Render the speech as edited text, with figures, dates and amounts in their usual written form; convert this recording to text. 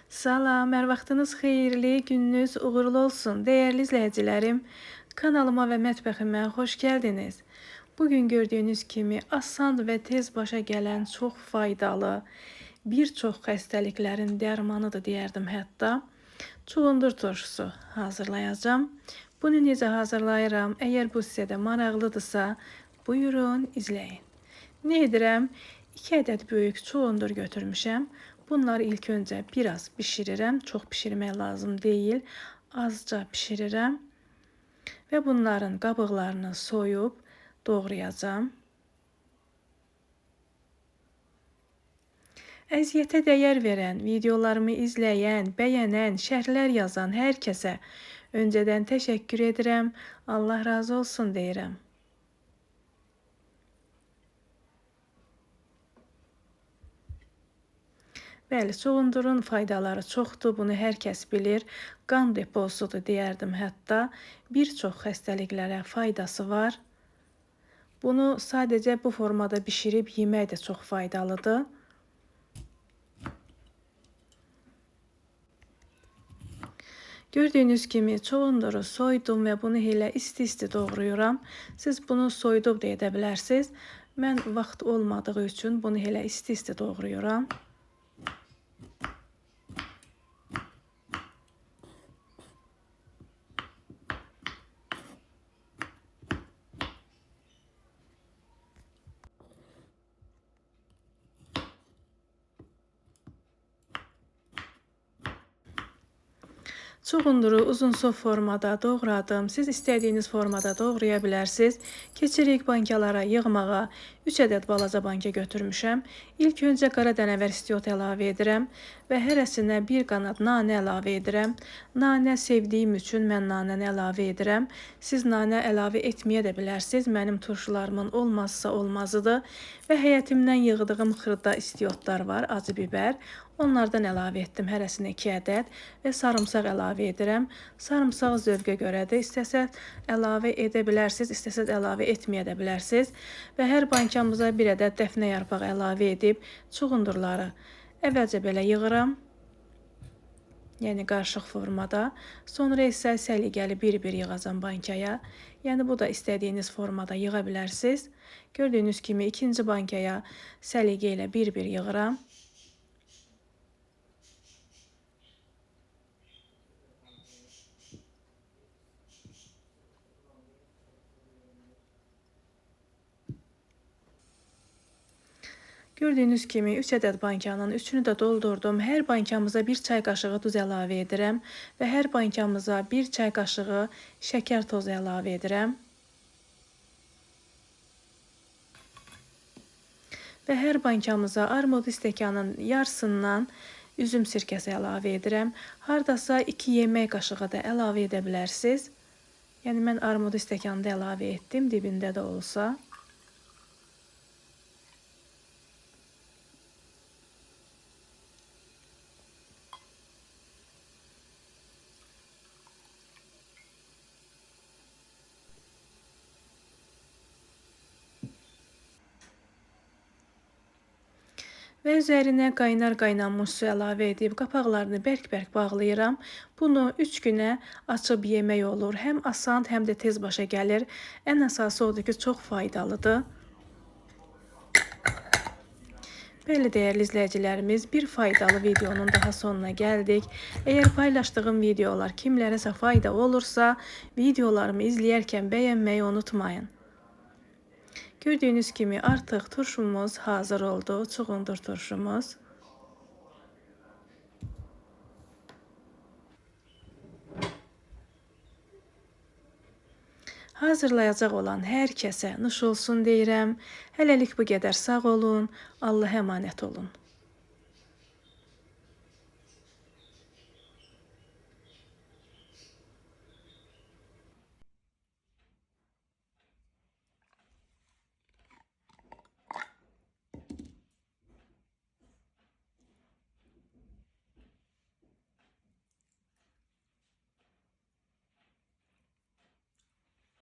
Salam, hər vaxtınız xeyirli, gününüz uğurlu olsun. Dəyərli izləyicilərim, kanalıma və mətbəximə xoş gəldiniz. Bugün gördüyünüz kimi asan və tez başa gələn çox faydalı, bir çox xəstəliklərin dərmanıdır deyərdim hətta. Çuğundur turşusu hazırlayacağım. Bunu necə hazırlayıram? Əgər bu sizə də maraqlıdırsa, buyurun izləyin. Nə edirəm? 2 ədəd böyük çuğundur götürmüşəm. Bunları ilk öncə biraz bişirirəm. Çox bişirmək lazım deyil. Azca bişirirəm. Və bunların qabıqlarını soyub doğrayacağım. Əziyyətə dəyər verən, videolarımı izləyən, bəyənən, şərhlər yazan hər kəsə öncədən təşəkkür edirəm. Allah razı olsun deyirəm. Bəli, çuğundurun faydaları çoxdur, bunu hər kəs bilir. Qan deposudur deyərdim hətta. Bir çox xəstəliklərə faydası var. Bunu sadəcə bu formada bişirib yemək də çox faydalıdır. Gördüyünüz kimi çuğunduru soydum və bunu elə isti-isti doğrayıram. Siz bunu soyudub da edə bilərsiniz. Mən vaxt olmadığı üçün bunu elə isti-isti doğrayıram. Çuğunduru uzunsov formada doğradım. Siz istədiyiniz formada doğraya bilərsiniz. Keçirik bankalara yığmağa. 3 ədəd balaca banka götürmüşəm. İlk öncə qara dənəvər istiot əlavə edirəm və hərəsinə bir qanad nanə əlavə edirəm. Nanə sevdiyim üçün mən nanəni əlavə edirəm. Siz nanə əlavə etməyə də bilərsiniz. Mənim turşularımın olmazsa olmazıdır. Və həyətimdən yığdığım xırda istiotlar var, acı biber. Onlardan əlavə etdim hərəsinə 2 ədəd və sarımsaq əlavə edirəm. Sarımsaq zövqə görədir. İstəsəz əlavə edə bilərsiniz, istəsəz əlavə etməyə də bilərsiniz. Və hər bankamıza 1 ədəd dəfnə yarpağı əlavə edib çuğundurları əvvəlcə belə yığıram. Yəni qarışıq formada. Sonra isə səliqəli bir-bir yığacam bankaya. Yəni bu da istədiyiniz formada yığa bilərsiniz. Gördüyünüz kimi ikinci bankaya səliqə ilə bir-bir yığıram. Gördüyünüz kimi 3 ədəd bankanın üçünü də doldurdum. Hər bankamıza 1 çay qaşığı duz əlavə edirəm və hər bankamıza 1 çay qaşığı şəkər tozu əlavə edirəm. Və hər bankamıza armud stəkanın yarısından üzüm sirkəsi əlavə edirəm. Hardasa 2 yemək qaşığı da əlavə edə bilərsiniz. Yəni mən armud stəkanı da əlavə etdim, dibində də olsa. Və üzərinə qaynanmış su əlavə edib qapaqlarını bərk-bərk bağlayıram. Bunu 3 günə açıb yemək olur. Həm asan, həm də tez başa gəlir. Ən əsası odur ki, çox faydalıdır. Bəli, dəyərli izləyicilərimiz, bir faydalı videonun daha sonuna gəldik. Əgər paylaşdığım videolar kimlərəsə fayda olursa, videolarımı izləyərkən bəyənməyi unutmayın. Gördüyünüz kimi artıq turşumuz hazır oldu, çuğundur turşumuz. Hazırlayacaq olan hər kəsə nuş olsun deyirəm. Hələlik bu qədər sağ olun, Allah'a əmanət olun.